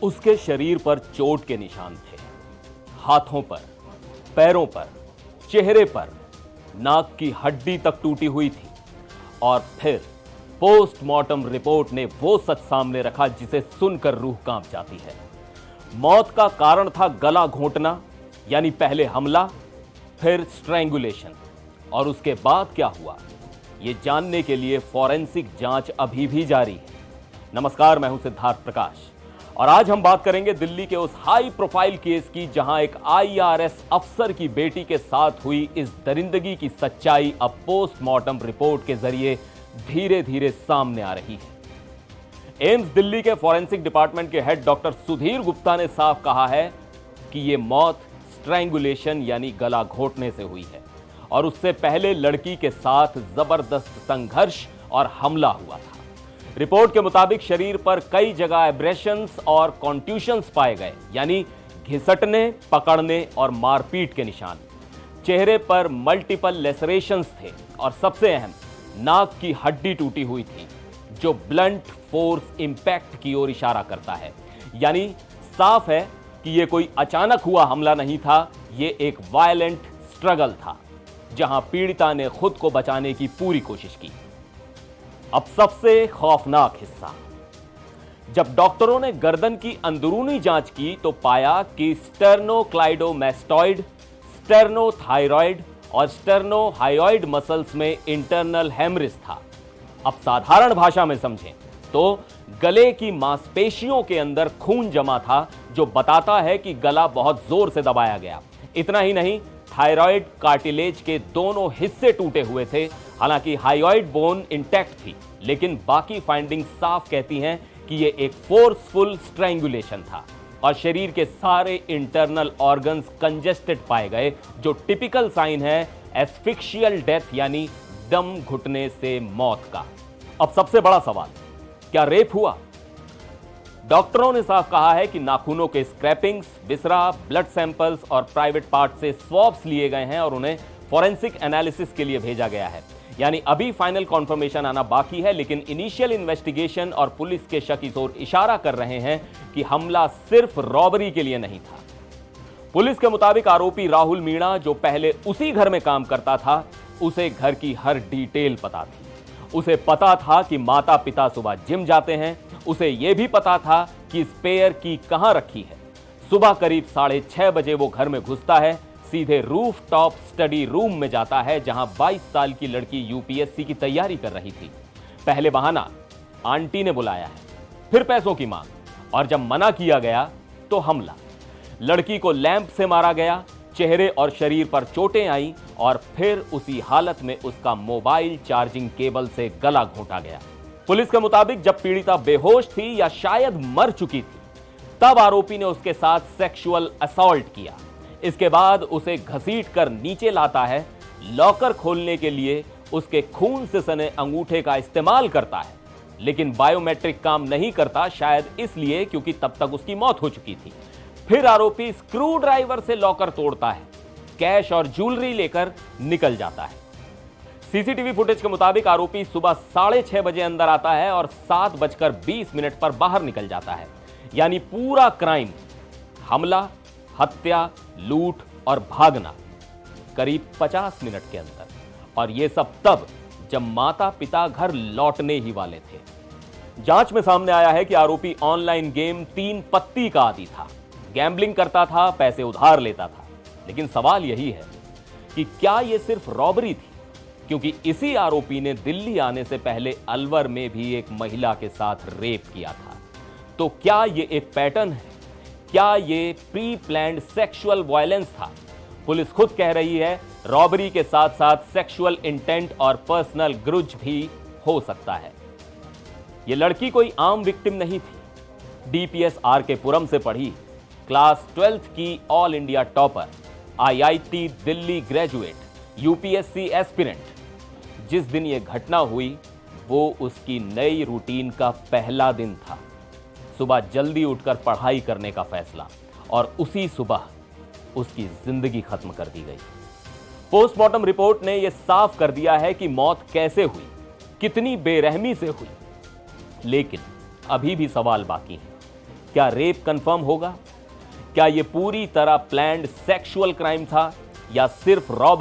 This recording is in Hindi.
उसके शरीर पर चोट के निशान थे, हाथों पर, पैरों पर, चेहरे पर, नाक की हड्डी तक टूटी हुई थी। और फिर पोस्टमार्टम रिपोर्ट ने वो सच सामने रखा जिसे सुनकर रूह कांप जाती है। मौत का कारण था गला घोंटना, यानी पहले हमला, फिर स्ट्रैंगुलेशन। और उसके बाद क्या हुआ, ये जानने के लिए फॉरेंसिक जांच अभी भी जारी है। नमस्कार, मैं हूं सिद्धार्थ प्रकाश और आज हम बात करेंगे दिल्ली के उस हाई प्रोफाइल केस की जहां एक आईआरएस अफसर की बेटी के साथ हुई इस दरिंदगी की सच्चाई अब पोस्टमार्टम रिपोर्ट के जरिए धीरे धीरे सामने आ रही है। एम्स दिल्ली के फॉरेंसिक डिपार्टमेंट के हेड डॉक्टर सुधीर गुप्ता ने साफ कहा है कि यह मौत स्ट्रैंगुलेशन यानी गला घोंटने से हुई है और उससे पहले लड़की के साथ जबरदस्त संघर्ष और हमला हुआ था। रिपोर्ट के मुताबिक शरीर पर कई जगह एब्रेशंस और कॉन्ट्यूशंस पाए गए, यानी घिसटने, पकड़ने और मारपीट के निशान। चेहरे पर मल्टीपल लेसरेशंस थे और सबसे अहम, नाक की हड्डी टूटी हुई थी जो ब्लंट फोर्स इंपैक्ट की ओर इशारा करता है। यानी साफ है कि यह कोई अचानक हुआ हमला नहीं था, यह एक वायलेंट स्ट्रगल था जहां पीड़िता ने खुद को बचाने की पूरी कोशिश की। अब सबसे खौफनाक हिस्सा, जब डॉक्टरों ने गर्दन की अंदरूनी जांच की तो पाया कि स्टर्नोक्लाइडोमैस्टॉइड, स्टर्नोथायरॉइड और स्टर्नोहायोइड मसल्स में इंटरनल हेमरेज था। अब साधारण भाषा में समझें तो गले की मांसपेशियों के अंदर खून जमा था जो बताता है कि गला बहुत जोर से दबाया गया। इतना ही नहीं, थायराइड कार्टिलेज के दोनों हिस्से टूटे हुए थे। हालांकि हायोइड बोन इंटैक्ट थी, लेकिन बाकी फाइंडिंग साफ कहती हैं कि यह एक फोर्सफुल स्ट्रैंगुलेशन था और शरीर के सारे इंटरनल ऑर्गन्स कंजेस्टेड पाए गए, जो टिपिकल साइन है एस्फिक्शियल डेथ यानी दम घुटने से मौत का। अब सबसे बड़ा सवाल, क्या रेप हुआ? डॉक्टरों ने साफ कहा है कि नाखूनों के स्क्रैपिंग्स, विसरा, ब्लड सैंपल्स और प्राइवेट पार्ट से स्वॉब्स लिए गए हैं और उन्हें फॉरेंसिक एनालिसिस के लिए भेजा गया है। यानी अभी फाइनल कॉन्फर्मेशन आना बाकी है, लेकिन इनिशियल इन्वेस्टिगेशन और पुलिस के शक इस ओर इशारा कर रहे हैं कि हमला सिर्फ रॉबरी के लिए नहीं था। पुलिस के मुताबिक आरोपी राहुल मीणा, जो पहले उसी घर में काम करता था, उसे घर की हर डिटेल पता थी। उसे पता था कि माता पिता सुबह जिम जाते हैं, उसे यह भी पता था कि स्पेयर की कहां रखी है। सुबह करीब 6:30 बजे वो घर में घुसता है, सीधे रूफ टॉप स्टडी रूम में जाता है जहां 22 साल की लड़की यूपीएससी की तैयारी कर रही थी। पहले बहाना, आंटी ने बुलाया है, फिर पैसों की मांग, और जब मना किया गया तो हमला। लड़की को लैंप से मारा गया, चेहरे और शरीर पर चोटें आई और फिर उसी हालत में उसका मोबाइल चार्जिंग केबल से गला घोंटा गया। पुलिस के मुताबिक जब पीड़िता बेहोश थी या शायद मर चुकी थी, तब आरोपी ने उसके साथ सेक्सुअल असॉल्ट किया। इसके बाद उसे घसीटकर नीचे लाता है, लॉकर खोलने के लिए उसके खून से सने अंगूठे का इस्तेमाल करता है, लेकिन बायोमेट्रिक काम नहीं करता, शायद इसलिए क्योंकि तब तक उसकी मौत हो चुकी थी। फिर आरोपी स्क्रू ड्राइवर से लॉकर तोड़ता है, कैश और ज्वेलरी लेकर निकल जाता है। सीसीटीवी फुटेज के मुताबिक आरोपी सुबह 6:30 बजे अंदर आता है और 7:20 पर बाहर निकल जाता है। यानी पूरा क्राइम, हमला, हत्या, लूट और भागना, करीब 50 मिनट के अंदर। और यह सब तब जब माता पिता घर लौटने ही वाले थे। जांच में सामने आया है कि आरोपी ऑनलाइन गेम 3 पत्ती का आदी था, गैम्बलिंग करता था, पैसे उधार लेता था। लेकिन सवाल यही है कि क्या यह सिर्फ रॉबरी थी? क्योंकि इसी आरोपी ने दिल्ली आने से पहले अलवर में भी एक महिला के साथ रेप किया था। तो क्या यह एक पैटर्न है? क्या यह प्री प्लान्ड सेक्सुअल वायलेंस था? पुलिस खुद कह रही है रॉबरी के साथ साथ सेक्सुअल इंटेंट और पर्सनल ग्रुज भी हो सकता है। यह लड़की कोई आम विक्टिम नहीं थी। डीपीएस आरके पुरम से पढ़ी, क्लास 12th की all India topper, IIT Delhi graduate, UPSC aspirant. जिस दिन यह घटना हुई वो उसकी नई रूटीन का पहला दिन था। सुबह जल्दी उठकर पढ़ाई करने का फैसला, और उसी सुबह उसकी जिंदगी खत्म कर दी गई। पोस्टमार्टम रिपोर्ट ने यह साफ कर दिया है कि मौत कैसे हुई, कितनी बेरहमी से हुई। लेकिन अभी भी सवाल बाकी है। क्या रेप कंफर्म होगा? क्या यह पूरी तरह प्लान्ड सेक्सुअल क्राइम था या सिर्फ रॉबरी